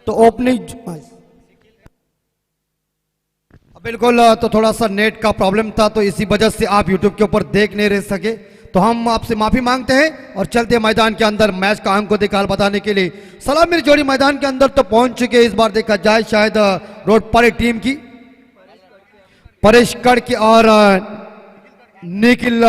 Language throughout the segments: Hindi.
तो ओपनिंग बिल्कुल, तो थोड़ा सा नेट का प्रॉब्लम था, तो इसी वजह से आप YouTube के ऊपर देख नहीं रह सके, तो हम आपसे माफी मांगते हैं और चलते हैं मैदान के अंदर मैच का अंक को दिखाल बताने के लिए। सलाम मेरी जोड़ी मैदान के अंदर तो पहुंच चुके। इस बार देखा जाए शायद रोड पर टीम की परेश कड़के और निखिल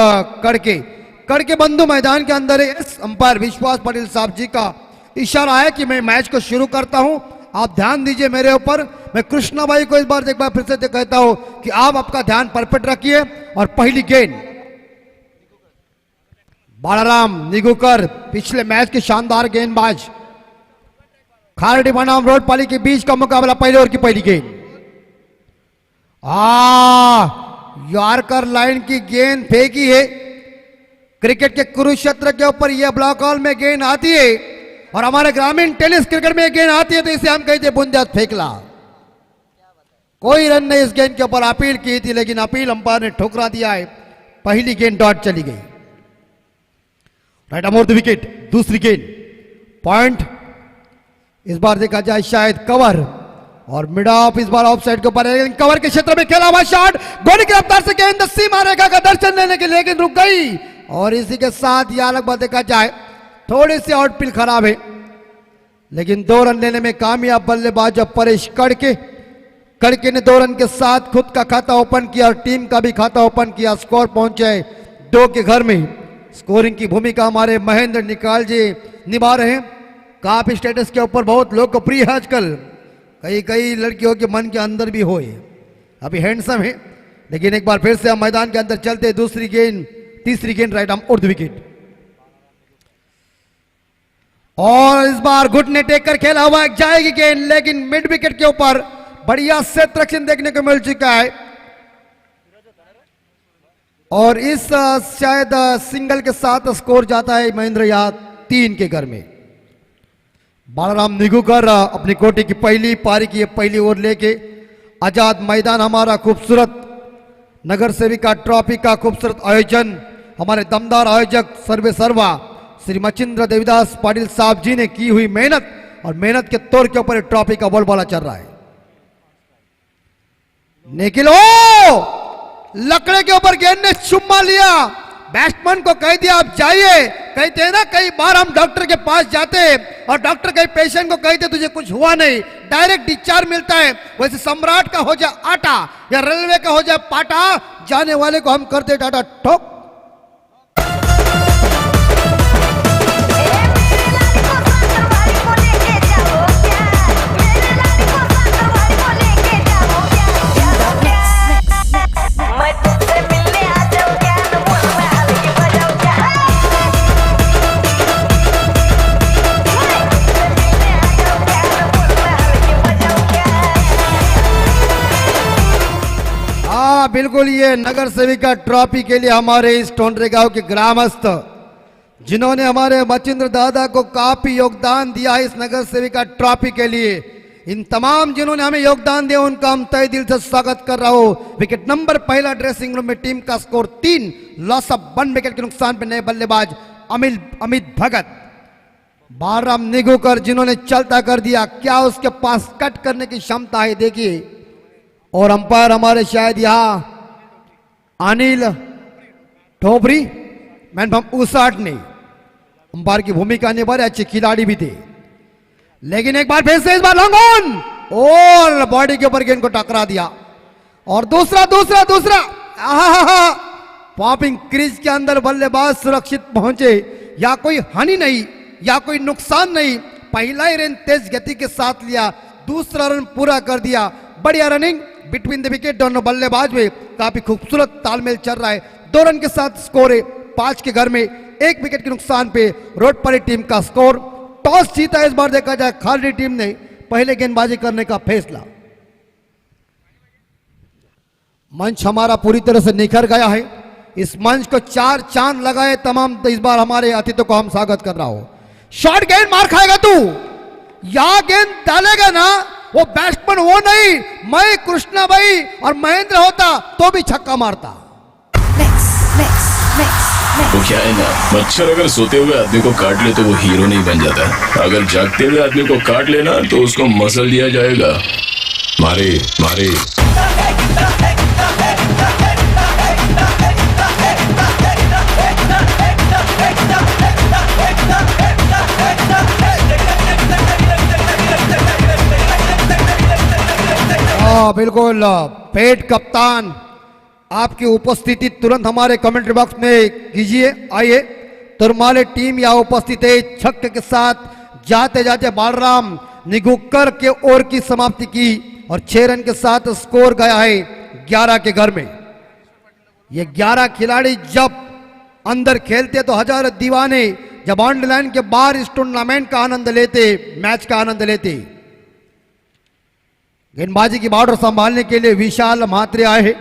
कड़के बंधु मैदान के अंदर है। अंपायर विश्वास पटेल साहब जी का इशारा है कि मैं मैच को शुरू करता हूं, आप ध्यान दीजिए मेरे ऊपर। मैं कृष्णा भाई को इस बार एक बार फिर से कहता हूं कि आप आपका ध्यान परफेक्ट रखिए। और पहली गेंद बालाराम निगुकर, पिछले मैच के शानदार गेंदबाज, खारडी बनाम रोडपाली के बीच का मुकाबला, पहले ओवर की पहली गेंद। यॉर्कर लाइन की गेंद फेंकी है। क्रिकेट के कुरुक्षेत्र के ऊपर यह ब्लॉक हॉल में गेंद आती है और हमारे ग्रामीण टेनिस क्रिकेट में गेंद आती है, तो इसे हम कहते हैं बुनियाद फेंकला। कोई रन नहीं इस गेंद के ऊपर अपील की थी, लेकिन अपील अंपायर ने ठुकरा दिया है। पहली गेंद डॉट चली गई। Right अमोर the wicket. दूसरी गेंद पॉइंट, इस बार देखा जाए शायद कवर और मिड ऑफ, इस बार ऑफ साइड के ऊपर कवर के क्षेत्र में खेला हुआ शॉट, गोली की रफ्तार से गेंद सीमा रेखा का दर्शन लेने के लिए लेकिन रुक गई। और इसी के साथ यह अलग बात देखा जाए थोड़ी सी आउटफील्ड खराब है, लेकिन 2 रन लेने में कामयाब बल्लेबाज परेश कड़के ने 2 रन के साथ खुद का खाता ओपन किया और टीम का भी खाता ओपन किया। स्कोर पहुंचे 2 के घर में। स्कोरिंग की भूमिका हमारे महेंद्र निकाल जी निभा रहे हैं। काफी स्टेटस के ऊपर बहुत लोकप्रिय है आजकल, कई लड़कियों के मन के अंदर भी हो, अभी हैंडसम है। लेकिन एक बार फिर से हम मैदान के अंदर चलते। दूसरी गेंद, तीसरी गेंद राइट आर्म उर्ध विकेट। और इस बार घुटने टेक कर खेला हुआ जाएगी गेंद, लेकिन मिड विकेट के ऊपर बढ़िया सेत्रक्षण देखने को मिल चुका है। और इस शायद सिंगल के साथ स्कोर जाता है महेंद्र याद 3 के घर में। बालाराम निगुकर अपनी कोटी की पहली पारी की पहली ओवर लेके आजाद मैदान, हमारा खूबसूरत नगर सेविका ट्रॉफी का खूबसूरत आयोजन हमारे दमदार आयोजक सर्वे सर्वा श्री मचिंद्र देवीदास पाटिल साहब जी ने की हुई मेहनत, और मेहनत के तौर के ऊपर ट्रॉफी का बोलबाला चल रहा है। निखिल लकड़े के ऊपर गेंद ने चुम्मा लिया, बैट्समैन को कह दिया आप जाइए। कहते हैं ना, कई बार हम डॉक्टर के पास जाते हैं और डॉक्टर कई पेशेंट को कहते तुझे कुछ हुआ नहीं, डायरेक्ट डिस्चार्ज मिलता है। वैसे सम्राट का हो जाए आटा या रेलवे का हो जाए पाटा, जाने वाले को हम करते टाटा ठोक। बिल्कुल, ये नगर सेविका ट्रॉफी के लिए हमारे इस टोंडरे गांव के ग्रामस्थ जिन्होंने हमारे मचिंद्र दादा को काफी योगदान दिया है इस नगर सेविका ट्रॉफी के लिए, इन तमाम जिन्होंने हमें योगदान दिया उनका हम तहे दिल से स्वागत कर रहा हूं। विकेट नंबर पहला ड्रेसिंग रूम में टीम का स्कोर 3, लॉस ऑफ 1 विकेट के नुकसान पे नए बल्लेबाज अमित भगत। बालाराम निगुकर जिन्होंने चलता कर दिया, क्या उसके पास कट करने की क्षमता है देखिए। और अंपायर हमारे शायद यहां अनिल ठोबरी मैन उसाट ने अंपायर की भूमिका निभा रहे, अच्छे खिलाड़ी भी थे। लेकिन एक बार फिर से इस बार लॉन्ग ऑन और बॉडी के ऊपर गेंद को टकरा दिया। और दूसरा पॉपिंग क्रीज के अंदर बल्लेबाज सुरक्षित पहुंचे, या कोई हानि नहीं या कोई नुकसान नहीं। पहला ही रन तेज गति के साथ लिया, दूसरा रन पूरा कर दिया। बढ़िया रनिंग बिटवीन द विकेट, दोनों बल्लेबाज में काफी खूबसूरत तालमेल चल रहा है। 2 रन के साथ स्कोर है 5 के घर में, 1 विकेट के नुकसान पे रोडपरी टीम का स्कोर। टॉस जीता इस बार देखा जाए खारडी टीम ने, पहले गेंदबाजी करने का फैसला। मंच हमारा पूरी तरह से निखर गया है। इस मंच को 4 चांद लगाए तमाम। तो इस बार हमारे अतिथि को हम स्वागत कर रहा हूं। शॉर्ट गेंद मार खाएगा तू, या गेंद डालेगा ना, वो बैट्समैन वो नहीं, मैं कृष्णा भाई और महेंद्र होता तो भी छक्का मारता। वो क्या है ना, मच्छर अगर सोते हुए आदमी को काट ले तो वो हीरो नहीं बन जाता। अगर जागते हुए आदमी को काट लेना तो उसको मसल दिया जाएगा। मारे मारे। बिल्कुल पेट कप्तान, आपकी उपस्थिति तुरंत हमारे कमेंट्री बॉक्स में कीजिए। आइए, तुरमाले टीम यहाँ उपस्थित है। छक्के के साथ जाते जाते बालराम निगुक्कर के ओर की समाप्ति की और 6 रन के साथ स्कोर गया है 11 के घर में। ये 11 खिलाड़ी जब अंदर खेलते तो हजार दीवाने जब ऑन लाइन के बाहर इस टूर्नामेंट का आनंद लेते, मैच का आनंद लेते। गेंदबाजी की बॉर्डर संभालने के लिए विशाल म्हात्रे आए हैं।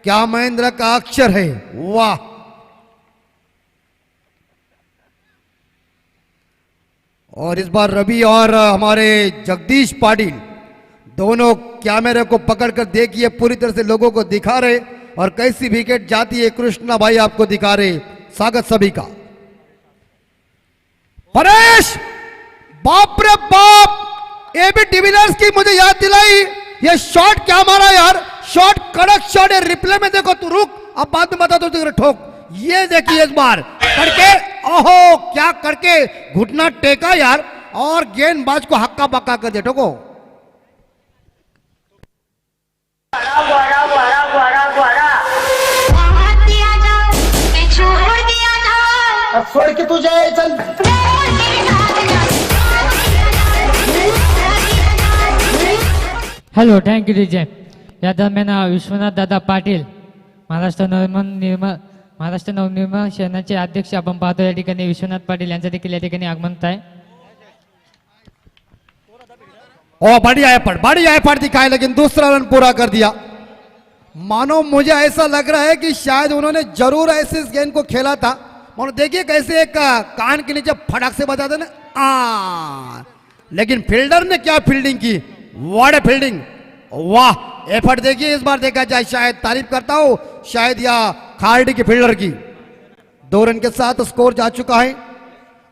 क्या महेंद्र का अक्षर है, वाह। और इस बार रवि और हमारे जगदीश पाटिल दोनों कैमरे को पकड़कर देखिए, पूरी तरह से लोगों को दिखा रहे और कैसी विकेट जाती है कृष्णा भाई आपको दिखा रहे। स्वागत सभी का। परेश, बाप रे बाप, एबी डिविलियर्स की मुझे याद दिलाई। ये शॉट क्या मारा यार, शॉट कड़क शॉट है। रिप्ले में देखो, तू रुक, अब बाद में बता दो तो ठोक। ये देखिए इस बार करके, ओहो क्या करके घुटना टेका यार, और गेंदबाज को हक्का बक्का कर दे। ठोको छोड़ के तू जाए, चल। Hello, thank you DJ. या दरम्यान विश्वनाथ दादा पाटील, महाराष्ट्र नवनिर्माण सेनेचे अध्यक्ष आपण पाहतो. या ठिकाणी विश्वनाथ पाटील यांचं देखील या ठिकाणी आगमन आहे. ओ बढ़िया एफर्ट दिखाए, लेकिन दूसरा रन पूरा कर दिया। मानो मुझे ऐसा लग रहा है कि शायद उन्होंने जरूर ऐसे इस गेंद को खेला था। मानो देखिए कैसे एक कान के नीचे फटाक से बता देना, लेकिन फील्डर ने क्या फील्डिंग की, व्हाट ए फील्डिंग, वाह। एफर्ट देखिए इस बार, देखा जाए शायद तारीफ करता हूं शायद या खारडी के फील्डर की। 2 रन के साथ स्कोर जा चुका है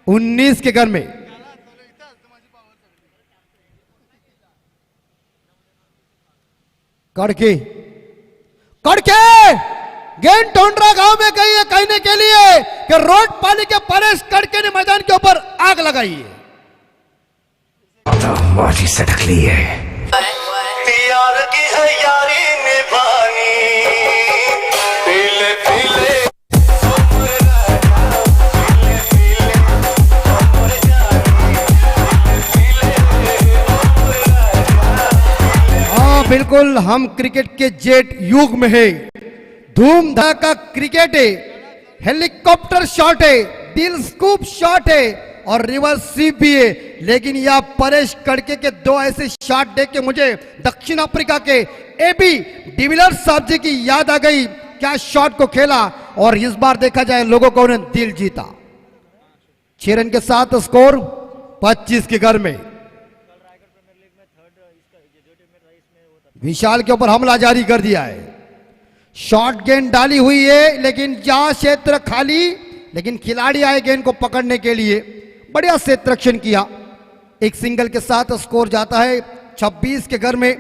19 के घर में। कड़के गेंद टोंडरा गांव में गई है कहने के लिए कि रोड पाली के परेश कड़के ने मैदान के ऊपर आग लगाई है। माटी सटक ली है, यार की है यारी निभानी, पीले पीले बिल्कुल, हम क्रिकेट के जेट युग में है। धूम धड़ाका क्रिकेट है, हेलीकॉप्टर शॉट है, दिल स्कूप शॉट है और रिवर्स स्वीप भी है। लेकिन यह परेश कड़के के 2 ऐसे शॉट देख के मुझे दक्षिण अफ्रीका के एबी डिविलियर्स साहब जी की याद आ गई। क्या शॉट को खेला, और इस बार देखा जाए लोगों को उन्हें दिल जीता। 6 रन के साथ स्कोर 25 के घर में। विशाल के ऊपर हमला जारी कर दिया है। शॉर्ट गेंद डाली हुई है, लेकिन जा क्षेत्र खाली, लेकिन खिलाड़ी आए गेंद को पकड़ने के लिए। बढ़िया क्षेत्र रक्षण किया। एक सिंगल के साथ स्कोर जाता है 26 के घर में।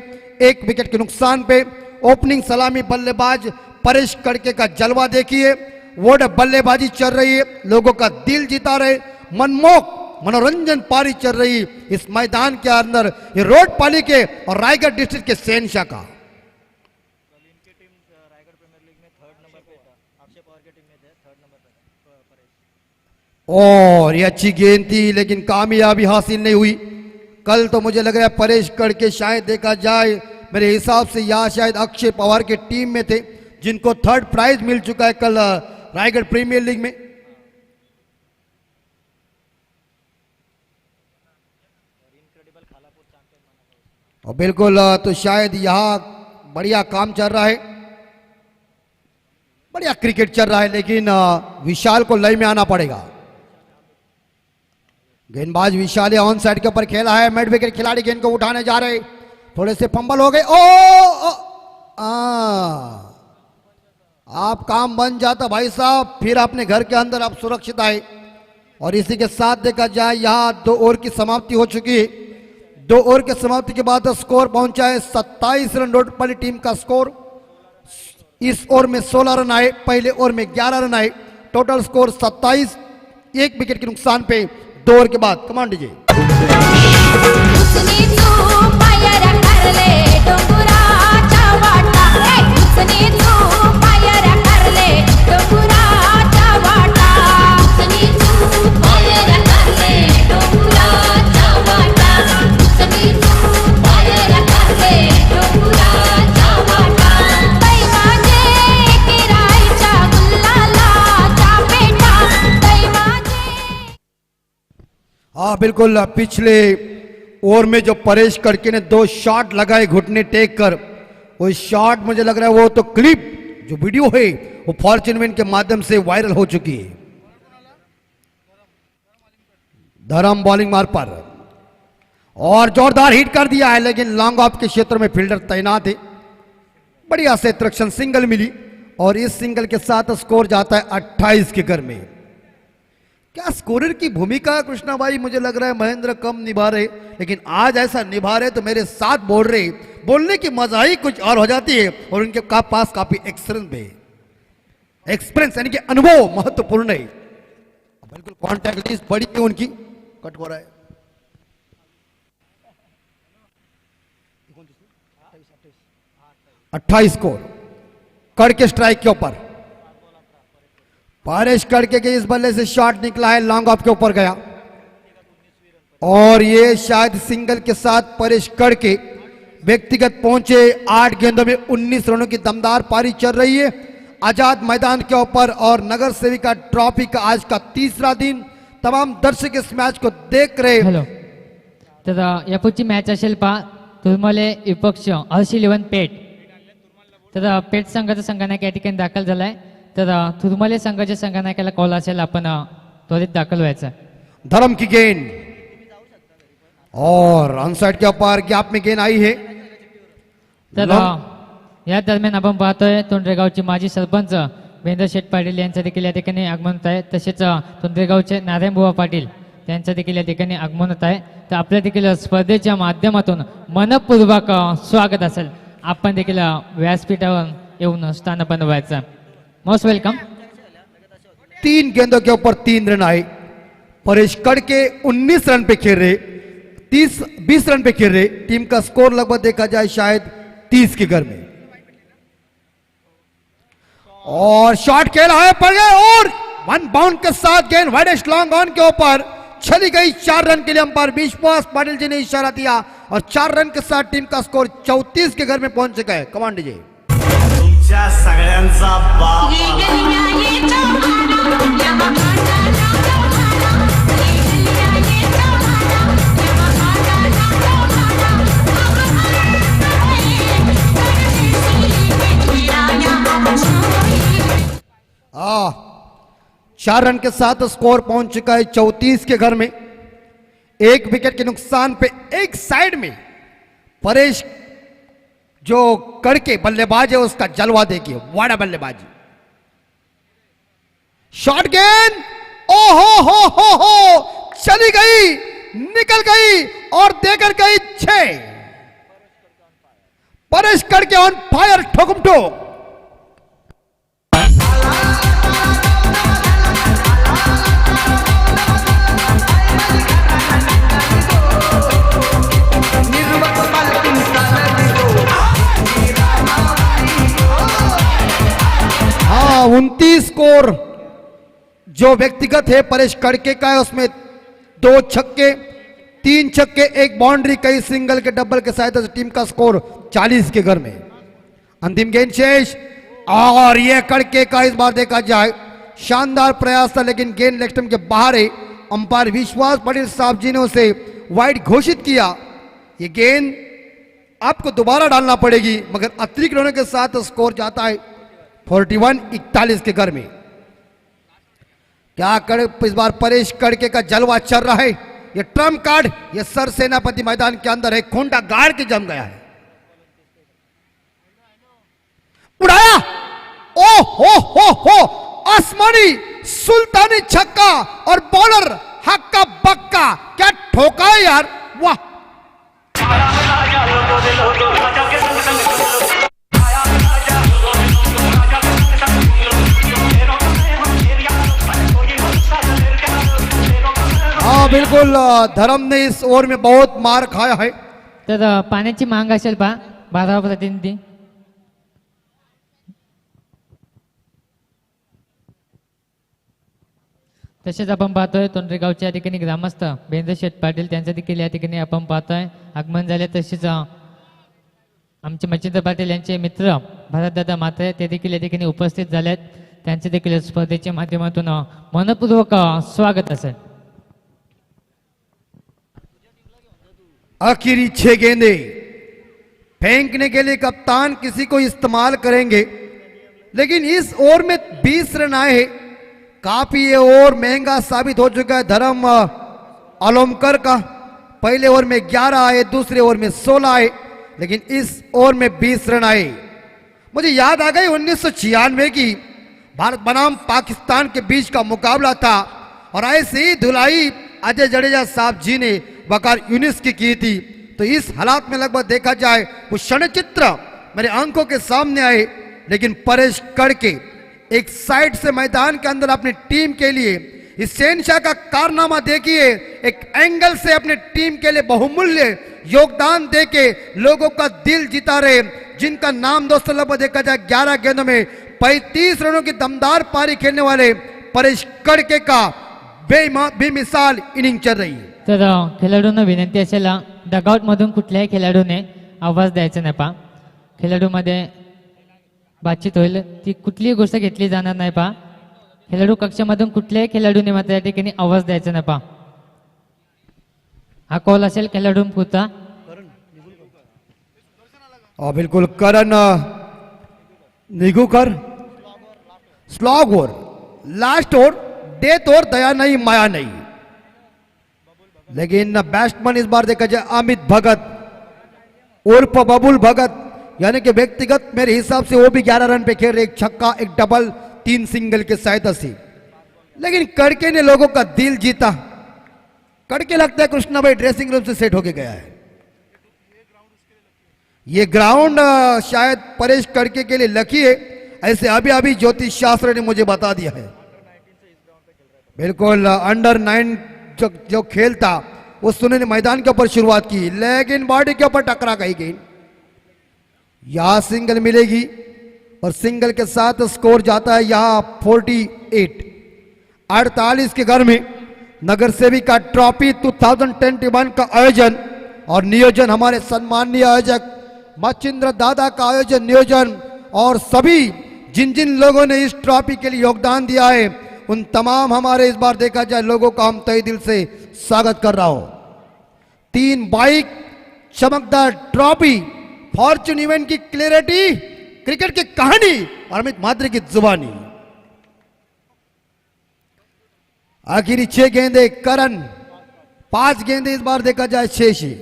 1 विकेट के नुकसान पे ओपनिंग सलामी बल्लेबाज परेश कड़के का जलवा देखिए। वो बल्लेबाजी चल रही है, लोगों का दिल जीता रहे, मनमोहक मनोरंजन पारी चल रही इस मैदान के अंदर। ये रोड पाली के और रायगढ़ डिस्ट्रिक्ट के शहंशाह का। और ये अच्छी गेंद थी, लेकिन कामयाबी हासिल नहीं हुई। कल तो मुझे लग रहा है परेश कड़के शायद देखा जाए मेरे हिसाब से यहाँ शायद अक्षय पवार के टीम में थे, जिनको 3rd प्राइज मिल चुका है कल रायगढ़ प्रीमियर लीग में। और बिल्कुल, तो शायद यहाँ बढ़िया काम चल रहा है, बढ़िया क्रिकेट चल रहा है, लेकिन विशाल को लय में आना पड़ेगा। गेंदबाज विशाल ऑन साइड के ऊपर खेला है। मिड विकेट खिलाड़ी गेंद को उठाने जा रहे, थोड़े से फंबल हो गए। आप काम बन जाता भाई साहब, फिर अपने घर के अंदर आप सुरक्षित आए। और इसी के साथ देखा जाए यहाँ 2 ओवर की समाप्ति हो चुकी है। 2 ओवर की समाप्ति के बाद स्कोर पहुंचा है 27 रन रोड वाली टीम का स्कोर। इस ओवर में 16 रन आए, पहले ओवर में 11 रन आए, टोटल स्कोर 27, 1 विकेट के नुकसान पे 2 ओवर के बाद। कमांड दीजिए। उसने तू पायर करले डोंगराचा वाटा, उसने तू पायर करले डोंगराचा वाटा, उसने तू पायर करले डोंगराचा वाटा, उसने तू पायर करले डोंगराचा वाटा, तै माझे किरायचा गुल्लालाचा पेटा, तै माझे। हाँ बिल्कुल, पिछले ओवर में जो परेश कड़के ने 2 शॉट लगाए घुटने टेक कर, वो शॉट मुझे लग रहा है वो तो क्लिप जो वीडियो है वो फॉर्च्यून विन के माध्यम से वायरल हो चुकी है। धर्म बॉलिंग मार पर और जोरदार हिट कर दिया है, लेकिन लॉन्ग ऑफ के क्षेत्र में फील्डर तैनात है। बढ़िया से त्रिक्षण सिंगल मिली और इस सिंगल के साथ स्कोर जाता है 28 के घर में। क्या स्कोरर की भूमिका कृष्णा भाई मुझे लग रहा है महेंद्र कम निभा रहे, लेकिन आज ऐसा निभा रहे तो मेरे साथ बोल रहे, बोलने की मजा ही कुछ और हो जाती है। और उनके पास काफी एक्सपीरियंस यानी कि अनुभव महत्वपूर्ण है। बिल्कुल कॉन्टैक्ट लिस्ट बड़ी है उनकी, कट हो रहा है। अट्ठाईस स्कोर कड़के स्ट्राइक के ऊपर। परेश कड़के के इस बल्ले से शॉट निकला है, लॉन्ग ऑफ के ऊपर गया और ये शायद सिंगल के साथ परेश कड़के व्यक्तिगत पहुंचे। 8 गेंदों में 19 रनों की दमदार पारी चल रही है आजाद मैदान के ऊपर। और नगर सेविका ट्रॉफी का आज का 3रा दिन, तमाम दर्शक इस मैच को देख रहे। हॅलो, तर या पुढची मॅच असेल पहा तुर्मले विपक्ष हर्ष11 पेठ. तर पेठ संघाचा संघनायक या ठिकाणी दाखल झालाय. तर तुर्मले संघाच्या संघनायकाला कॉल असेल, आपण त्वरित दाखल व्हायचं. धर्म की गेंद और ऑनसाइड के ऊपर गैप में गेंद आई है. तर या दरम्यान आपण पाहतोय तोंडरेगावचे माजी सरपंच महेंद्र शेठ पाटील यांचं देखील या ठिकाणी आगमन होत आहे. तसेच तोंडरेगावचे नारायणबुवा पाटील त्यांचं देखील या ठिकाणी आगमन होत आहे. तर आपल्या देखील स्पर्धेच्या माध्यमातून मनपूर्वक स्वागत असेल. आपण देखील व्यासपीठावर येऊन स्थान बनवायचं. Most welcome. 3 गेंदों के ऊपर 3 रन आए. परेश कड़के 19 रन पे खेल रहे, 20 रन पे खेल रहे. टीम का स्कोर लगभग देखा जाए शायद 30 के घर में. और शॉट खेला है, पड़ गए और 1 बाउंड के साथ गेंद वाइडेस्ट लॉन्ग ऑन के ऊपर चली गई. 4 रन के लिए अंपायर विश्वास पाटिल जी ने इशारा दिया और 4 रन के साथ टीम का स्कोर 34 के घर में पहुंच चुका है. कमांड दीजिए. तुमच्या सगळ्यांचा बाप आला. 4 रन के साथ स्कोर पहुंच चुका है 34 के घर में. 1 विकेट के नुकसान पे एक साइड में परेश जो कड़के बल्लेबाज है उसका जलवा देखिए. वाड़ा बल्लेबाजी. शॉट गेंद, ओ हो चली गई, निकल गई और देकर गई 6. परेश कड़के ऑन फायर, ठोकुम ठोक. हाँ, 29 स्कोर जो व्यक्तिगत है परेश कड़के का है, उसमें 2 छक्के, 3 छक्के, 1 बाउंड्री, कई सिंगल के डबल के सहायता से टीम का स्कोर 40 के घर में. अंतिम गेंद शेष और ये कड़के का इस बार देखा जाए शानदार प्रयास था, लेकिन गेंद लेग स्टंप के बाहर है. अंपायर विश्वास पाटिल साहब जी ने उसे वाइड घोषित किया. ये गेंद आपको दोबारा डालना पड़ेगी, मगर अतिरिक्त रनों के साथ स्कोर जाता है 41-41 के घर में. क्या कर इस बार परेश कड़के का जलवा चल रहा है. ये ट्रम्प कार्ड, ये सर सेनापति मैदान के अंदर है, खूंटा गाड़ के जम गया है. उड़ाया ओ हो आसमानी सुल्तानी छक्का और बॉलर हक्का बक्का, क्या ठोका है यार, वाह। हाँ बिल्कुल, धर्म ने इस ओवर में बहुत मार खाया है। तर पाण्याची मांग असेल पहा 12 प्रतिनिधी. तसेच आपण पाहतोय तोंडरेगावच्या या ठिकाणी ग्रामस्थ बेंद्र शेठ पाटील त्यांच्या देखील या ठिकाणी आपण पाहतोय आगमन झाले. तसेच आमचे मच्छिंद्र पाटील यांचे मित्र भरतदादा म्हात्रे ते देखील या ठिकाणी उपस्थित झालेत. त्यांचे देखील स्पर्धेच्या माध्यमातून मनपूर्वक स्वागत असेल. आखिरी 6 गेंदे फेंकने के लिए कप्तान किसी को इस्तेमाल करेंगे, लेकिन इस ओवर में 20 रन आए हैं. काफी ये ओवर महंगा साबित हो चुका है धर्म अलोमकर का. पहले ओवर में 11 आए, दूसरे ओवर में 16 आए, लेकिन इस ओवर में 20 रन आए. मुझे याद आ गई 1996 की भारत बनाम पाकिस्तान के बीच का मुकाबला था, और ऐसे ही धुलाई अजय जडेजा साहब जी ने वकार यूनिस की थी. तो इस हालात में लगभग देखा जाए वो क्षण चित्र मेरे आंखों के सामने आए, लेकिन परेश कड़के एक साइड से मैदान के अंदर अपनी टीम के लिए इस शहनशाह का कारनामा देखिए. एक एंगल से अपने टीम के लिए बहुमूल्य योगदान देके लोगों का दिल जीता रहे, जिनका नाम दोस्तों लगभग देखा जाए 11 गेंदों में 35 रनों की दमदार पारी खेलने वाले परेश कड़के का बेमिसाल इनिंग चल रही है. तर खेळाडूंना विनंती असेल डगआउट मधून कुठल्याही खेळाडूने आवाज द्यायचा नाही पहा. खेळाडूमध्ये बातचीत होईल ती कुठलीही गोष्ट घेतली जाणार नाही पहा. खेळाडू कक्षामधून कुठल्याही खेळाडूने मात्र या ठिकाणी आवाज द्यायचा नाही पहा. हा कॉल असेल खेळाडूंपुरता. और बिल्कुल Karan Nigukar slog over, last over, death over, दया नहीं माया नहीं. लेकिन बैट्समैन इस बार देखा जाए अमित भगत उर्फ बबुल भगत, यानी कि व्यक्तिगत मेरे हिसाब से वो भी 11 रन पे खेल रहे. एक छक्का, एक डबल, 3 सिंगल के सहायता से. लेकिन कड़के ने लोगों का दिल जीता. कड़के लगता है कृष्णा भाई ड्रेसिंग रूम से सेट होके गया है. ये ग्राउंड शायद परेश कड़के के लिए लकी है, ऐसे अभी अभी ज्योतिष शास्त्र ने मुझे बता दिया है. बिल्कुल अंडर 9 जो खेल था वो सुने ने मैदान के ऊपर शुरुआत की, लेकिन बॉडी के ऊपर टकरा गई गेंद. यहां सिंगल मिलेगी और सिंगल के साथ स्कोर जाता है यहां 48 के घर में नगर सेविका ट्रॉफी 2021 का आयोजन और नियोजन हमारे सम्माननीय आयोजक मच्छिंद्र दादा का आयोजन नियोजन, और सभी जिन जिन लोगों ने इस ट्रॉफी के लिए योगदान दिया है उन तमाम हमारे इस बार देखा जाए लोगों का हम तहे दिल से स्वागत कर रहा हूं. 3 बाइक, चमकदार ट्रॉफी, फॉर्च्यून इवेंट की क्लियरिटी, क्रिकेट की कहानी और अमित म्हात्रे की जुबानी. आखिरी 6 गेंदे करण, 5 गेंदे इस बार देखा जाए 6.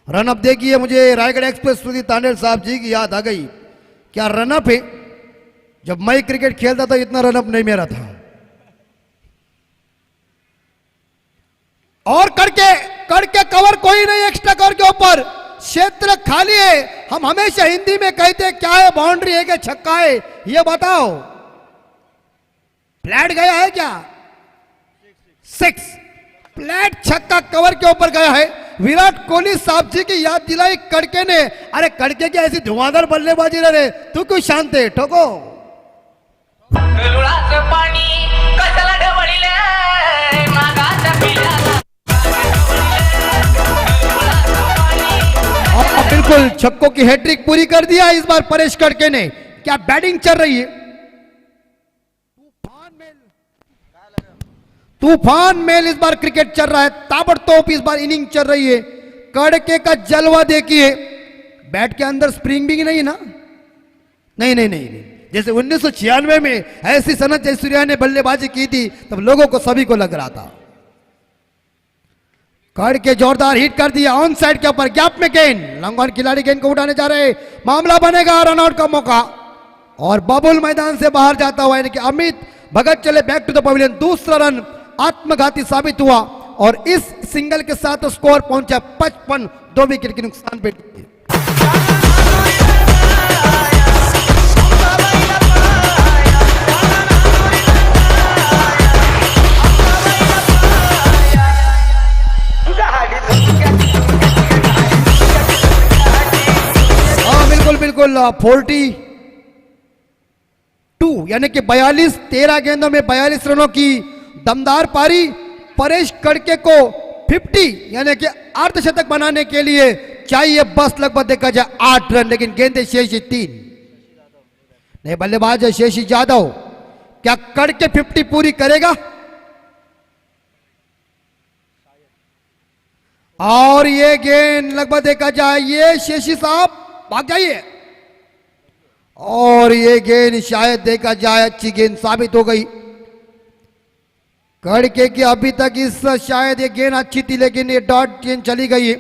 रनअप देखिए, मुझे रायगढ़ एक्सप्रेस सुधीर तांडेल साहब जी की याद आ गई. क्या रनअप है, जब मैं क्रिकेट खेलता था इतना रनअप नहीं मेरा था. और करके कवर कोई नहीं, एक्स्ट्रा कवर के ऊपर क्षेत्र खाली है. हम हमेशा हिंदी में कहते हैं क्या है, बाउंड्री है कि छक्का है, ये बताओ. फ्लैट गया है क्या? 6 फ्लैट छक्का कवर के ऊपर गया है. विराट कोहली साहब जी की याद दिलाई कड़के ने. अरे कड़के की ऐसी धुआंधार बल्लेबाजी रहे, तू क्यों शांत है, ठोको. रुळाचं पाणी कशाला ढवळीले मागाच्या पिल्याला बिल्कुल छक्कों की हैट्रिक पूरी कर दिया इस बार परेश कड़के ने. क्या बैटिंग चल रही है, तूफान मेल इस बार क्रिकेट चल रहा है. ताबड़तोड़ इस बार इनिंग चल रही है. कड़के का जलवा देखिए, बैट के अंदर स्प्रिंग भी नहीं ना, नहीं. जैसे 1996 में ऐसी सनत जयसूर्या ने बल्लेबाजी की थी तब लोगों को सभी को लग रहा था. कड़के जोरदार हिट कर दिया ऑन साइड के ऊपर, गैप में गेंद, लंगॉन खिलाड़ी गेंद को उठाने जा रहे, मामला बनेगा रनआउट का मौका. और बबुल मैदान से बाहर जाता हुआ यानी कि अमित भगत चले बैक टू द पवेलियन। दूसरा रन आत्मघाती साबित हुआ और इस सिंगल के साथ स्कोर पहुंचा 55, 2 विकेट के नुकसान पे। हाँ बिल्कुल बिल्कुल 42 यानी कि 42, 13 गेंदों में 42 रनों की दमदार पारी। परेश कड़के को 50 यानी कि अर्धशतक बनाने के लिए चाहिए बस लगभग देखा जाए 8 रन, लेकिन गेंदे शेषी 3। नहीं, बल्लेबाज है शेषी जादव, क्या कड़के 50 पूरी करेगा? और ये गेंद लगभग देखा जाए ये शेषी साहब भाग जाइए, और ये गेंद शायद देखा जाए अच्छी गेंद साबित हो गई। कड़के की अभी तक इस शायद ये गेंद अच्छी थी, लेकिन ये डॉट चेंज चली गई है।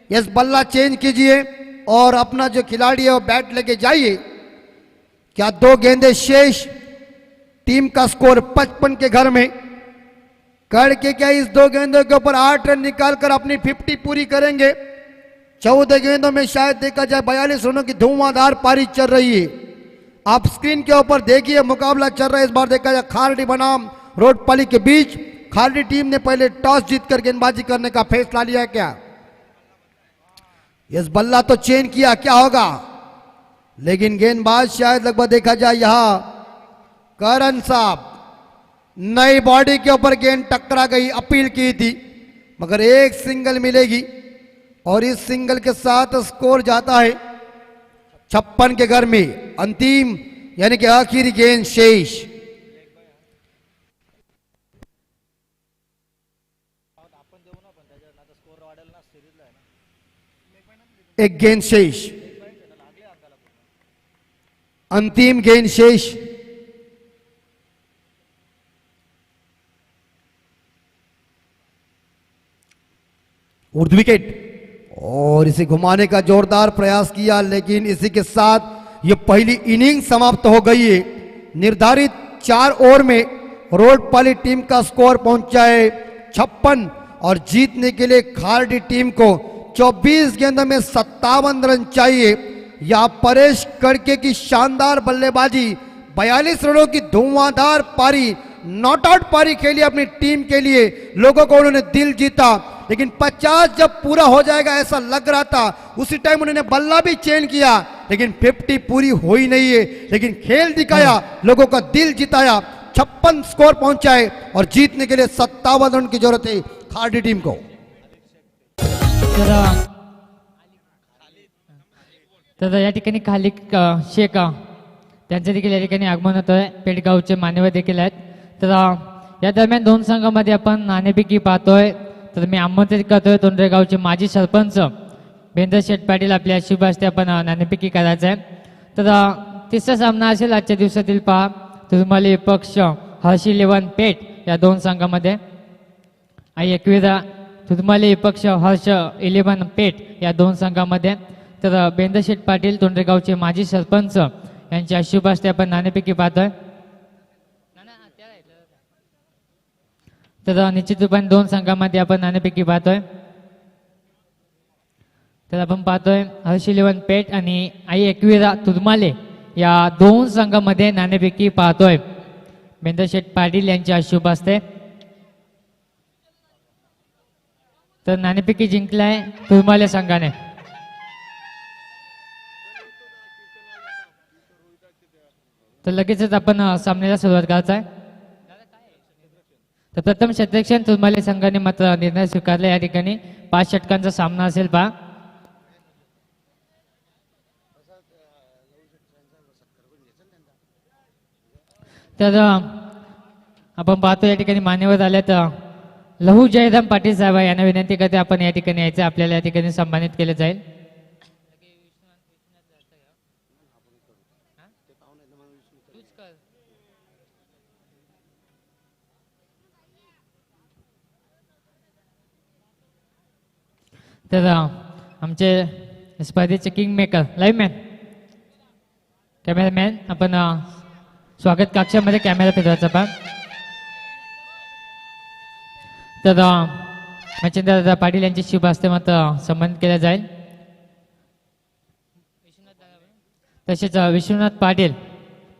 यस, बल्ला चेंज कीजिए और अपना जो खिलाड़ी है वो बैट लेके जाइए। क्या 2 गेंदे शेष, टीम का स्कोर 55 के घर में। कड़के क्या इस 2 गेंदों के ऊपर 8 रन निकालकर अपनी 50 पूरी करेंगे? 14 गेंदों में शायद देखा जाए 42 रनों की धुआंधार पारी चल रही है। आप स्क्रीन के ऊपर देखिए मुकाबला चल रहा है। इस बार देखा जाए खारडी बनाम रोडपाली के बीच। खारडी टीम ने पहले टॉस जीतकर गेंदबाजी करने का फैसला लिया। क्या इस बल्ला तो चेंज किया, क्या होगा? लेकिन गेंदबाज शायद लगभग देखा जाए यहां करण साहब नई बॉडी के ऊपर गेंद टकरा गई, अपील की थी, मगर एक सिंगल मिलेगी और इस सिंगल के साथ स्कोर जाता है 56 के घर में। अंतिम यानी कि आखिरी गेंद शेष। एक गेंद शेष, अंतिम गेंद शेष। उर्द विकेट और इसे घुमाने का जोरदार प्रयास किया, लेकिन इसी के साथ ये पहली इनिंग समाप्त हो गई है। निर्धारित 4 ओवर में रोडपाली टीम का स्कोर पहुंचा है 56 और जीतने के लिए खारडी टीम को 24 गेंदों में 57 रन चाहिए। या परेश कड़के की शानदार बल्लेबाजी, 42 रनों की धुआंधार पारी, नॉट आउट पारी खेली अपनी टीम के लिए। लोगों को उन्होंने दिल जीता, लेकिन 50 जब पूरा हो जाएगा ऐसा लग रहा था, उसी टाइम उन्होंने बल्ला भी चेंज किया, लेकिन 50 पूरी हो ही नहीं है। लेकिन खेल दिखाया, लोगों का दिल जिताया, 56 स्कोर पहुंचाए और जीतने के लिए 57 रन की जरूरत है खारडी टीम को। तर या ठिकाणी खाली शेख त्यांचं देखील या ठिकाणी आगमन होत आहे। पेडगावचे मान्यवर देखील आहेत। तर या दरम्यान 2 संघामध्ये आपण नाणेफेकी पाहतोय। तर मी आमंत्रित करतोय तोंडरेगावचे माजी सरपंच भेंद्र शेठ पाटील आपल्या शुभ हस्ते आपण नाणेफेकी करायचं आहे। तर तिसरा सामना असेल आजच्या दिवसातील पहा तुरमाली पक्ष हर्षी लेवन पेठ या 2 संघामध्ये आणि एकविरा तुरमाली पक्ष हर्ष 11 पेठ या 2 संघामध्ये। तर भेंद्र शेठ पाटील तोंडरेगावचे माजी सरपंच यांच्या शुभ हस्ते आपण नाणेफेकी पाहतोय। तर निश्चित रूपाने 2 संघामध्ये आपण नाणेफेकी पाहतोय। तर आपण पाहतोय हर्षी 11 पेठ आणि आई एकविरा तुरमाले या 2 संघामध्ये नाणेफेकी पाहतोय भेंद्र शेठ पाटील यांच्या शुभ हस्ते। तर नाणेफेकी जिंकलाय तुरमाले संघाने। तर लगेचच आपण सामन्याला सुरुवात करायचं आहे। तर प्रथम क्षेत्ररक्षण तुरमाले संघाने मात्र निर्णय स्वीकारला। या ठिकाणी 5 षटकांचा सामना असेल पहा। तर आपण पाहतो या ठिकाणी मान्यवर आल्यात लहू जयराम पाटील साहेब यांना विनंती करते आपण या ठिकाणी यायचं, आपल्याला या ठिकाणी सन्मानित केले जाईल। तर आमचे स्पर्धेचे king maker live man cameraman आपण स्वागत कक्षामध्ये कॅमेरा फिरवायचा पहा. तर मच्छिंद्रदादा पाटील यांची शुभ हस्ते मात्र सन्मानित केला जाईल. तसेच विश्वनाथ पाटील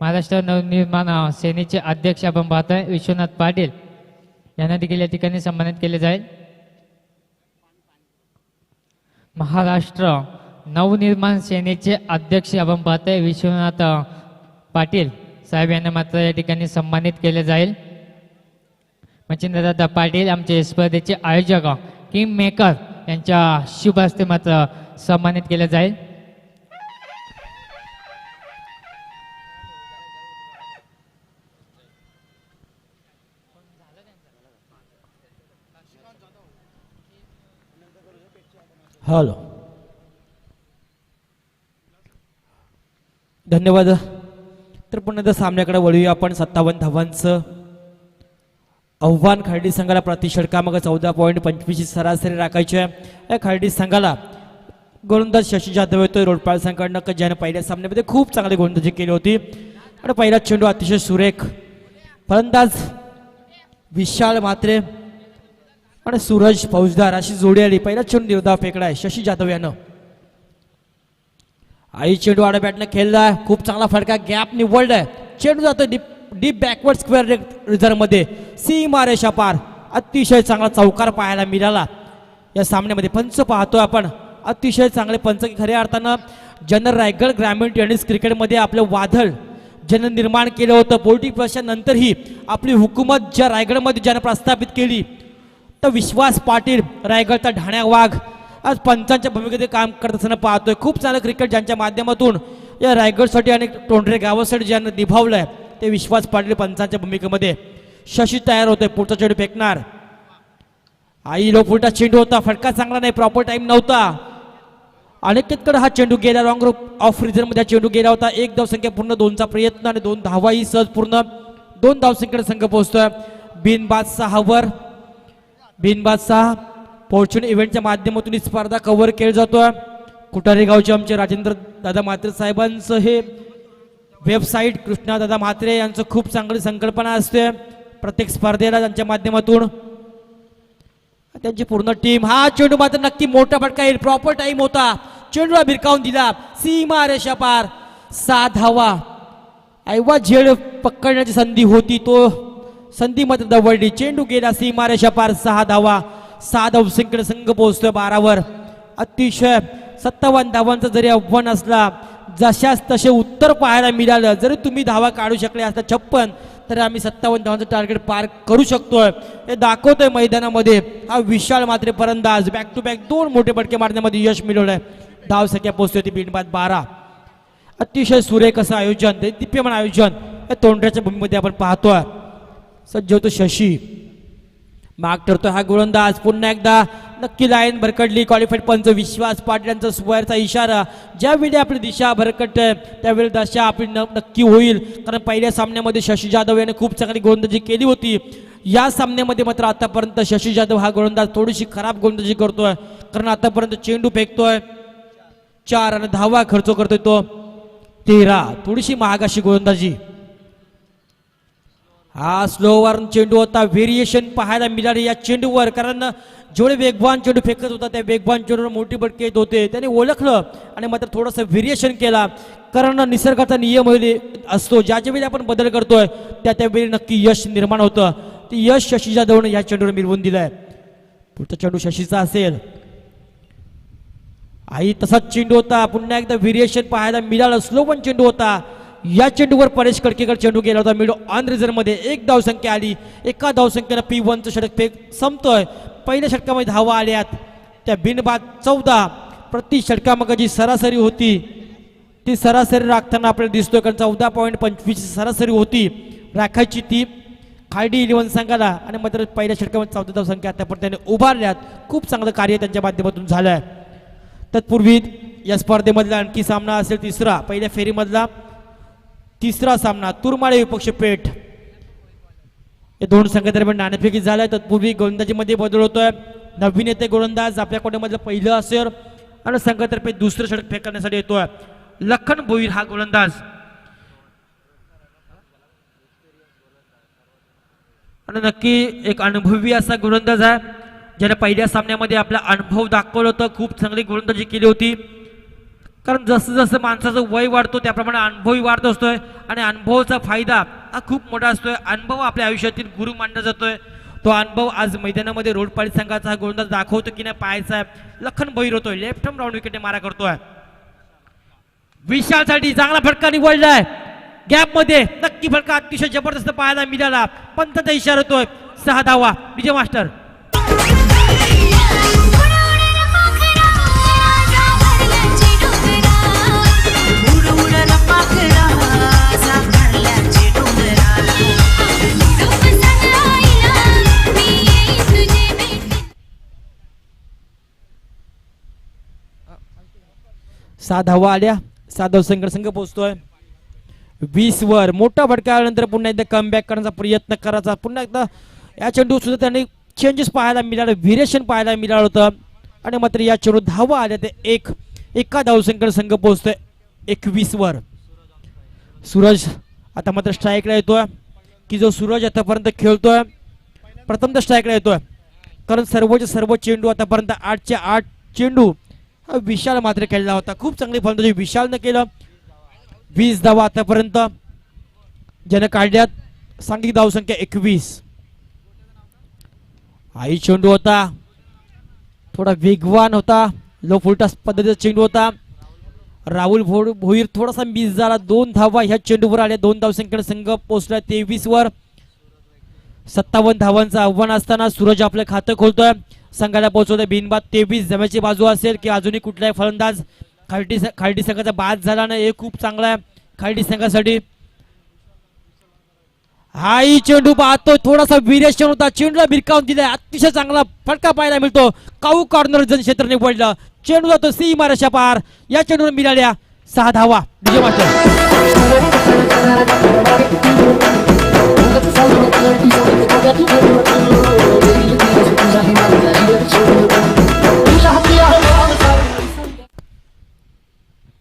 महाराष्ट्र नवनिर्माण सेनेचे अध्यक्ष आपण पाहतोय विश्वनाथ पाटील यांना देखील या ठिकाणी सन्मानित केले जाईल. महाराष्ट्र नवनिर्माण सेनेचे अध्यक्ष आपण पाहतोय विश्वनाथ पाटील साहेब यांना मात्र या ठिकाणी सन्मानित केले जाईल. मच्छिंद्रदादा पाटील आमचे स्पर्धेचे आयोजक किंग मेकर यांच्या शुभ हस्ते मात्र सन्मानित केले जाईल. हॅलो, धन्यवाद. तर पुन्हा एकदा सामन्याकडे वळूया आपण. 57 धावांचं आव्हान खर्डी संघाला प्रति षटकामागे 14.25 सरासरी राखायची आहे. या खर्डी संघाला गोलंदाज शशी जाधव येतोय रोडपाळ संघाकडनं, ज्याने पहिल्या सामन्यामध्ये खूप चांगली गोलंदाजी केली होती आणि पहिला चेंडू अतिशय सुरेख. फलंदाज विशाल म्हात्रे आणि सूरज फौजदार अशी जोडी आली. पहिला चेंडू निर्धाव फेकलाय शशी जाधव यानं. आई चेंडू आडा बॅटने खेळलाय, खूप चांगला फटका गॅप निवडलाय. चेंडू जातो डीप बॅकवर्ड स्क्वेअर रिझर्व मध्ये सीमा रेषा पार. अतिशय चांगला चौकार पाहायला मिळाला या सामन्यामध्ये. पंच पाहतोय आपण, अतिशय चांगले पंच. खऱ्या अर्थानं ज्यानं रायगड ग्रामीण टेनिस क्रिकेटमध्ये आपलं वादळ ज्यानं निर्माण केलं होतं, पोलिटिक वर्षानंतरही आपली हुकूमत ज्या रायगडमध्ये ज्यानं प्रस्थापित केली, तर विश्वास पाटील रायगडचा ढाण्या वाघ आज पंचांच्या भूमिकेत काम करत असताना पाहतोय. खूप चांगलं क्रिकेट ज्यांच्या माध्यमातून या रायगडसाठी आणि तोंडरे गावासाठी ज्यांना निभावलंय ते विश्वास पाटील पंचांच्या भूमिकेमध्ये. शशी तयार होतोय, पुढचा चेंडू फेकणार. आई लो पुढचा चेंडू होता, फटका चांगला नाही, प्रॉपर टाइम नव्हता. अनेककडे हा चेंडू गेला, रॉंग ऑफ रिझन मध्ये चेंडू गेला होता. 1 धावसंख्या पूर्ण, 2चा प्रयत्न आणि 2 धावाही सहज पूर्ण. 2 धावसंख्येकडे संघ पोहोचतोय. बिनबाद 6 बिनबाद 6 फॉर्च्यून इव्हेंटच्या माध्यमातून ही स्पर्धा कव्हर केली जातोय. कुटारे गावचे आमचे राजेंद्र दादा म्हात्रे साहेबांचं हे वेबसाईट, कृष्णा दादा म्हात्रे यांचं खूप चांगली संकल्पना असते प्रत्येक स्पर्धेला त्यांच्या माध्यमातून. त्यांची पूर्ण टीम. हा चेंडू मात्र नक्की मोठा फटका येईल, प्रॉपर टाइम होता, चेंडूला भिरकावून दिला, सीमा रेषा पार. 6 धावा. ऐवा झेड पकडण्याची संधी होती, तो संधी मात्र दवडली. चेंडू गेला सीमा रेषा पार. 6 धावा. 6 धावसंख्येकडे संघ पोहोचतोय 12वर. अतिशय 57 धावांचं जरी आव्हान असला, जशाच तसे उत्तर पाहायला मिळालं. जरी तुम्ही धावा काढू शकले असता 56, तर आम्ही 57 धावांचं टार्गेट पार करू शकतोय हे दाखवतोय मैदानामध्ये. हा विशाल मात्र फलंदाज बॅक टू बॅक 2 मोठे फटके मारण्यामध्ये यश मिळवलंय. धावसंख्या पोहोचतोय ती बिनबाद 12. अतिशय सुरेख असं आयोजन, दिप्यमान आयोजन या तोंडऱ्याच्या भूमीमध्ये आपण पाहतोय. सज्ज होतो शशी, माग ठरतोय हा गोलंदाज. पुन्हा एकदा नक्की लाईन भरकडली. क्वालिफाईड पंच विश्वास पाटील यांचा स्क्वेअरचा इशारा. ज्यावेळी आपली दिशा भरकटते त्यावेळी दशा आपली नक्की होईल. कारण पहिल्या सामन्यामध्ये शशी जाधव याने खूप चांगली गोलंदाजी केली होती. या सामन्यामध्ये मात्र आतापर्यंत शशी जाधव हा गोलंदाज थोडीशी खराब गोलंदाजी करतोय. कारण आतापर्यंत चेंडू फेकतोय 4 आणि धावा खर्च करतोय तो 13. थोडीशी महाग अशी गोलंदाजी. हा स्लोवर चेंडू होता. व्हेरिएशन पाहायला मिळाले या चेंडूवर, कारण जेवढे वेगवान चेंडू फेकत होता त्या वेगवान चेंडूवर मोठी फटके येत होते. त्याने ओळखलं आणि मात्र थोडंसं व्हेरिएशन केला. कारण निसर्गाचा नियम असतो, ज्याच्या वेळी आपण बदल करतोय त्यावेळी नक्की यश निर्माण होतं. ते यश शशी जाधवने या चेंडूवर मिळवून दिलंय. पुढचा चेंडू शशीचा असेल. आई तसाच चेंडू होता. पुन्हा एकदा व्हेरिएशन पाहायला मिळालं. स्लो पण चेंडू होता. या चेंडूवर परेश कडकेकर चेंडू गेला होता मिडो ऑन रिझर्व मध्ये. 1 धावसंख्या आली. 1 धावसंख्येनं P1चं षटक फेक संपतोय. पहिल्या षटकामध्ये धावा आल्यात त्या बिनबाद 14. प्रति षटकामागे जी सरासरी होती ती सरासरी राखताना आपल्याला दिसतोय, कारण 14.25 सरासरी होती राखायची ती खार्डी 11 संघाला. आणि मात्र पहिल्या षटकामध्ये 14 धावसंख्या आतापर्यंत त्याने उभारल्यात. खूप चांगलं कार्य त्यांच्या माध्यमातून झालंय. तत्पूर्वी या स्पर्धेमधला आणखी सामना असेल तिसरा, पहिल्या फेरीमधला तिसरा सामना तुरमाळे विपक्ष पेठ. या 2 संघादरम्यान नाणेफेकी झालाय. तत्पूर्वी गोलंदाजीमध्ये बदल होतोय. नवीन येते गोलंदाज आपल्या कोट्यामधलं पहिलं असेल आणि संघातर्फे दुसरं षटक फेकण्यासाठी येतोय लखन भोईर हा गोलंदाज. आणि नक्की एक अनुभवी असा गोलंदाज आहे, ज्याने पहिल्या सामन्यामध्ये आपला अनुभव दाखवला होता. खूप चांगली गोलंदाजी केली होती. कारण जसं जसं माणसाचं वय वाढतो त्याप्रमाणे अनुभवही वाढत असतोय आणि अनुभवाचा फायदा हा खूप मोठा असतोय. अनुभव आपल्या आयुष्यातील गुरु मानला जातोय. तो अनुभव आज मैदानामध्ये रोडपाडी संघाचा हा गोलंदाज दाखवतो की नाही पाहायचा आहे. लखन भोईर होतोय, लेफ्ट हँड राऊंड विकेटने मारा करतोय. विशालसाठी चांगला फटका निवडलाय गॅप मध्ये, नक्की फटका अतिशय जबरदस्त पाहायला मिळाला. पंचाचा इशारा होतोय, 6 धावा. विजय मास्टर सात धावा आल्या. 7 धावसंख्येवर संघ पोहोचतोय 20 वर. मोठा फटका आल्यानंतर पुन्हा एकदा कमबॅक करण्याचा प्रयत्न करायचा. पुन्हा एकदा या चेंडू सुद्धा त्यांनी चेंजेस पाहायला मिळालं, व्हेरिएशन पाहायला मिळालं होतं आणि मात्र या चेंडू धावा आल्या ते एका धावसंख्येवर संघ पोहोचतोय 21 वर. सूरज आता मात्र स्ट्राईकला येतोय की जो सूरज आतापर्यंत खेळतोय प्रथमतः स्ट्राईकला येतोय. कारण सर्व चेंडू आतापर्यंत 8च्या 8 चेंडू हा विशाल मात्र खेळला होता. खूप चांगली फलंदाजी विशालनं केलं. 20 धावा आतापर्यंत ज्यानं काढल्यात. सांघिक धावसंख्या 21. आई चेंडू होता, थोडा वेगवान होता, लो फुलटा पद्धतीचा चेंडू होता. राहुल भोईर थोडासा मिस झाला. 2 धावा ह्या चेंडूवर आल्या. 2 धावसंख्येने संघ पोहोचला 23 वर. 57 धावांचं आव्हान असताना सूरज आपलं खातं खोलतोय. संघाला पोहोचवतोय बिनबाद 23. जमेची बाजू असेल की अजूनही कुठलाही फलंदाज खालटी संघाचा बाद झाला नाही, हे खूप चांगला आहे खालटी संघासाठी. हाही चेंडू पाहतोय, थोडासा व्हेरिएशन होता, चेंडूला भिरकावून दिलाय. अतिशय चांगला फटका पाहायला मिळतो. काऊ कॉर्नर जनक्षेत्र निवडलं. चेंडू जातो सीमारेषा पार. या चेंडूला मिळाल्या 6 धावा. विजय मास्टर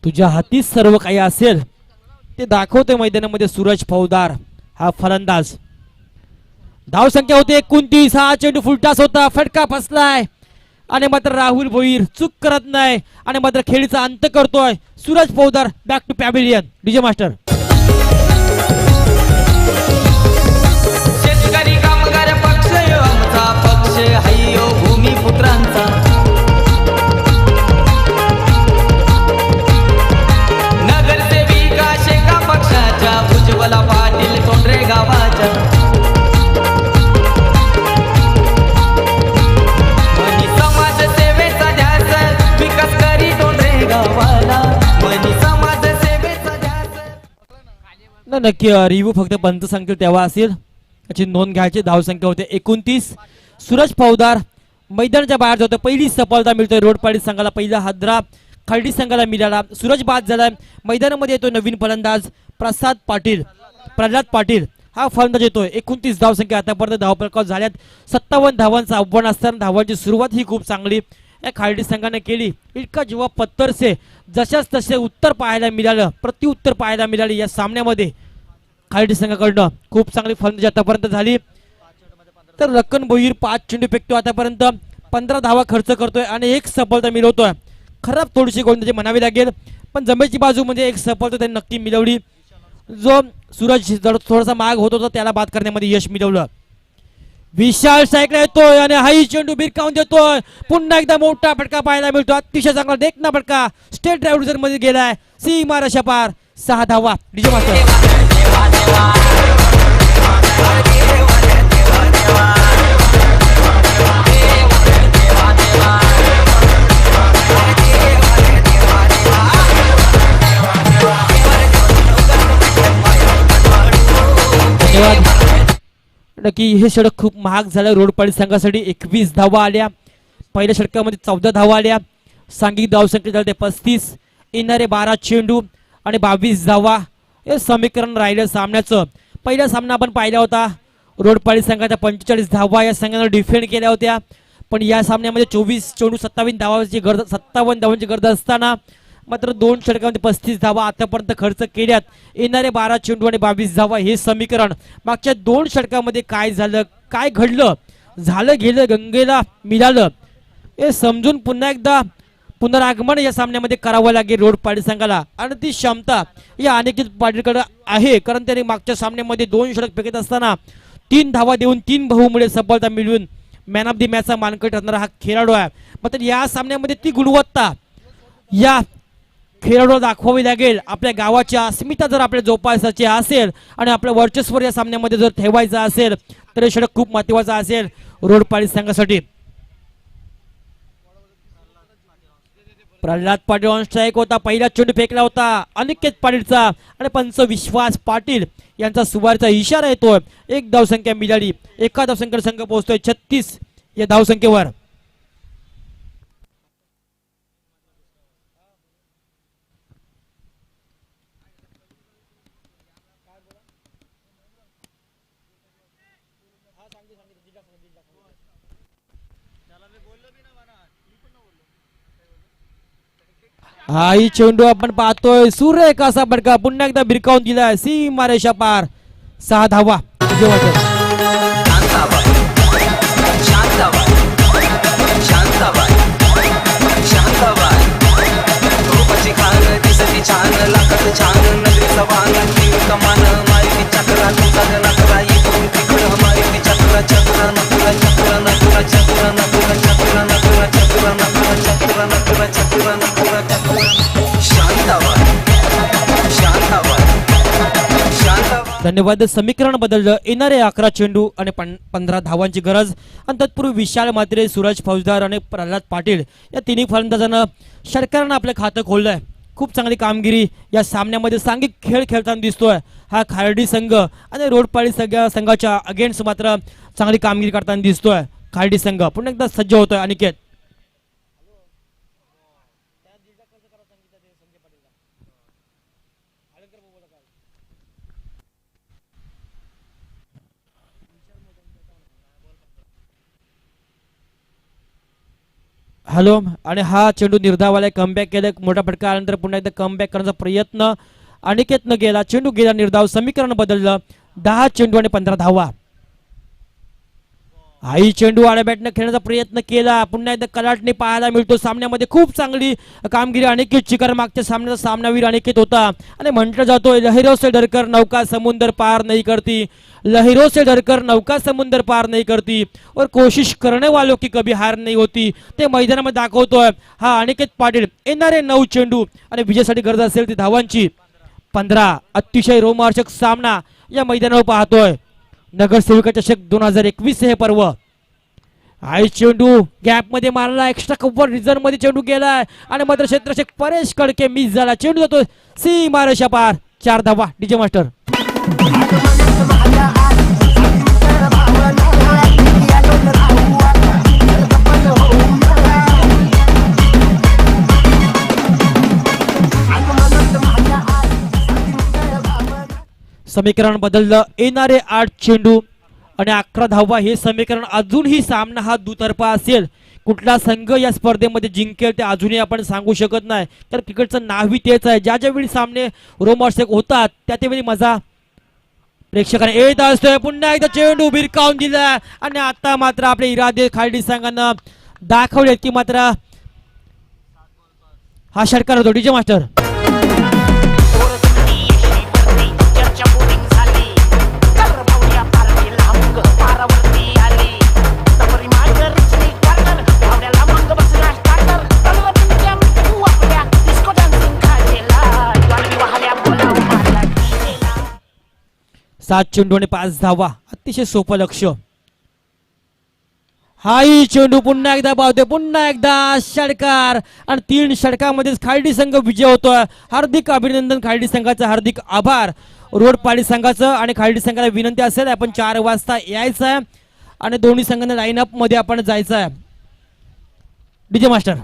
तुझ्या हाती सर्व काही असेल ते दाखवते मैदानामध्ये सूरज फौजदार हा फलंदाज. धावसंख्या होते 29. हा चेंडू फुलटास होता, फटका फसलाय आणि मात्र राहुल भोईर चूक करत नाही आणि मात्र खेळीचा अंत करतोय. Suraj Faujdar back to pavilion. Vijay master Shetkari Kamgar पक्ष आमचा पक्ष हायो भूमिपुत्रांचा. नगरसेविका शेका पक्षाच्या उज्ज्वला पाटील तोंडरे गावाच्या. मनी समाज सेवेचा ध्यास विकास करी तोंडरे गावाला. मनी समाज सेवेचा ध्यास. नक्की रिव्ह्यू फक्त पंत सांगतील तेव्हा असेल, याची नोंद घ्यायची. धावसंख्या होते 29. सूरज फौजदार मैदानाच्या बाहेर जातो. पहिली सफलता मिळतोय रोडपाडी संघाला. पहिला हादरा खालटी संघाला मिळाला. सूरज बाद झालाय. मैदानामध्ये येतो नवीन फलंदाज प्रल्हाद पाटील हा फलंदाज येतोय. 29 धावसंख्या आतापर्यंत धावफलकावर झाल्यात. 57 धावांचं आव्हान असताना धावांची सुरुवात ही खूप चांगली या खालटी संघाने केली. इतका जेव्हा पत्तर से जशाच तसे उत्तर पाहायला मिळालं, प्रत्युत्तर पाहायला मिळाले या सामन्यामध्ये खालटी संघाकडनं. खूप चांगली फलंदाजी आतापर्यंत झाली. तर लखन भोईर 5 चेंडू फेकतो आतापर्यंत. 15 धावा खर्च करतोय आणि 1 सफलता मिळवतोय. खराब थोडीशी गोलंदाजी म्हणावी लागेल, पण जमेची बाजू म्हणजे 1 सफलता त्यांनी नक्की मिळवली. जो सूरज थोडासा माग होत होता त्याला बाद करण्यामध्ये यश मिळवलं. विशाल स्ट्राईकला येतोय आणि हाई चेंडू भिरकावून देतोय. पुन्हा एकदा मोठा फटका पाहायला मिळतो. अतिशय चांगला देखना फटका स्टेट ड्रायव्हर मध्ये गेलाय. सीमारेषा पार. 6 धावा. डीजे मास्टर नक्की हे षटक खूप महाग झालं रोडपाडी संघासाठी. 21 धावा आल्या. पहिल्या षटकामध्ये 14 धावा आल्या. सांघिक धावसंख्या झाली 35. येणारे 12 चेंडू आणि 22 धावा हे समीकरण राहिलं सामन्याचं. पहिला सामना आपण पाहिला होता. रोडपाडी संघाच्या 45 धावा या संघाने डिफेंड केल्या होत्या, पण या सामन्यामध्ये 24 चेंडू 57 धावांची गरज असताना मात्र 2 षटकांमध्ये 35 धावा आतापर्यंत खर्च केल्यात. येणारे 12 चेंडू आणि 22 धावा हे समीकरण मागच्या 2 षटकांमध्ये काय झालं, काय घडलं, झालं गेलं गंगेला मिळालं हे समजून पुन्हा एकदा पुनरागमन या सामन्यामध्ये करावं लागेल रोड पाटील संघाला. आणि ती क्षमता या अनिकेत पाटीलकडे आहे, कारण त्याने मागच्या सामन्यामध्ये 2 षटक फेकत असताना 3 धावा देऊन 3 बहुमुळे सफलता मिळवून मॅन ऑफ द मॅचचा मानकरी ठरणारा हा खेळाडू आहे. मात्र या सामन्यामध्ये ती गुणवत्ता या खेळाडूला दाखवावी लागेल. आपल्या गावाची अस्मिता जर आपल्या जोपासायची असेल आणि आपलं वर्चस्व या सामन्यामध्ये जर ठेवायचं असेल तर हे षटक खूप महत्वाचं असेल रोड पाटील संघासाठी. प्रल्हाद पाटील ऑन स्ट्राईक होता, पहिला चेंडू फेकला होता अनिकेत पाटीलचा आणि पंच विश्वास पाटील यांचा सुवारीचा इशारा येतोय. 1 धावसंख्या मिळाली, एका धावसंख्येवर संघ पोहोचतोय 36 या धावसंख्येवर. हाही चेंडू आपण पाहतोय सुरेख असा बडका पुन्हा एकदा भिरकावून दिलाय सीमारेषा पार. 6 धावा. धन्यवाद. समीकरण बदललं. येणारे 11 चेंडू आणि 15 धावांची गरज आणि तत्पूर्वी विशाल मात्रे, सूरज फौजदार आणि प्रल्हाद पाटील या तिन्ही फलंदाजांना षटकारानं आपलं खातं खोललंय. खूप चांगली कामगिरी या सामन्यामध्ये सांघिक खेळ खेळताना दिसतोय हा खार्डी संघ आणि रोड पाटील संघाच्या अगेन्स्ट मात्र चांगली कामगिरी करताना दिसतोय खार्डी संघ. पुन्हा एकदा सज्ज होतोय अनिकेत. हॅलो. आणि हा चेंडू निर्धावाला कमबॅक केलं. मोठा फटका आल्यानंतर पुन्हा एकदा कमबॅक करण्याचा प्रयत्न अनिकेतनं गेला. चेंडू गेला निर्धाव. समीकरण बदललं. 10 चेंडू आणि 15 धावा. हाही चेंडू आड्या बॅटनं खेळण्याचा प्रयत्न केला. पुन्हा एकदा कलाटणी पाहायला मिळतो सामन्यामध्ये. खूप चांगली कामगिरी अनिकेत चिकार. मागच्या सामन्याचा सामनावीर अनिकेत होता आणि म्हटलं जातोय लहरों से डरकर नौका समुंदर पार नहीं करती, लहरों से डरकर नौका समुंदर पार नहीं करती और कोशिश करने वालों की कभी हार नहीं होती. ते मैदानामध्ये दाखवतोय हा अनिकेत पाटील. येणारे 9 चेंडू आणि विजयासाठी गरज असेल ती धावांची 15. अतिशय रोमांचक सामना या मैदानावर पाहतोय. नगरसेवक चषक 2021 हे पर्व. हाय चेंडू गॅप मध्ये मारला. एक्स्ट्रा कव्हर रिझर्व मध्ये चेंडू गेलाय आणि मात्र क्षेत्ररक्षक परेश कडके मिस झाला. चेंडू जातो सीमारेषा पार. 4 धावा. DJ master. समीकरण बदललं. येणारे 8 चेंडू आणि 11 धावा हे समीकरण. अजूनही सामना हा दुतर्फा असेल. कुठला संघ या स्पर्धेमध्ये जिंकेल ते अजूनही आपण सांगू शकत नाही. तर क्रिकेटचं नावही तेच आहे. ज्या ज्यावेळी सामने रोमांचक होतात त्या त्यावेळी मजा प्रेक्षकांना येत असतोय. पुन्हा एकदा चेंडू भिरकावून दिला आणि आता मात्र आपले इरादे खार्डी संघानं दाखवले की मात्र हा षटकार होतो. DJ master. सात चेंडू आणि 5 धावा. अतिशय सोपं लक्ष. हाही चेंडू पुन्हा एकदा पावते. पुन्हा एकदा षटकार आणि 3 षटकांमध्येच खार्डी संघ विजय होतोय. हार्दिक अभिनंदन खार्डी संघाचं. हार्दिक आभार रोड पाटील संघाचं. आणि खार्डी संघाला विनंती असेल आपण 4 वाजता यायचं आहे आणि दोन्ही संघांना लाईनअप मध्ये आपण जायचं आहे. DJ master.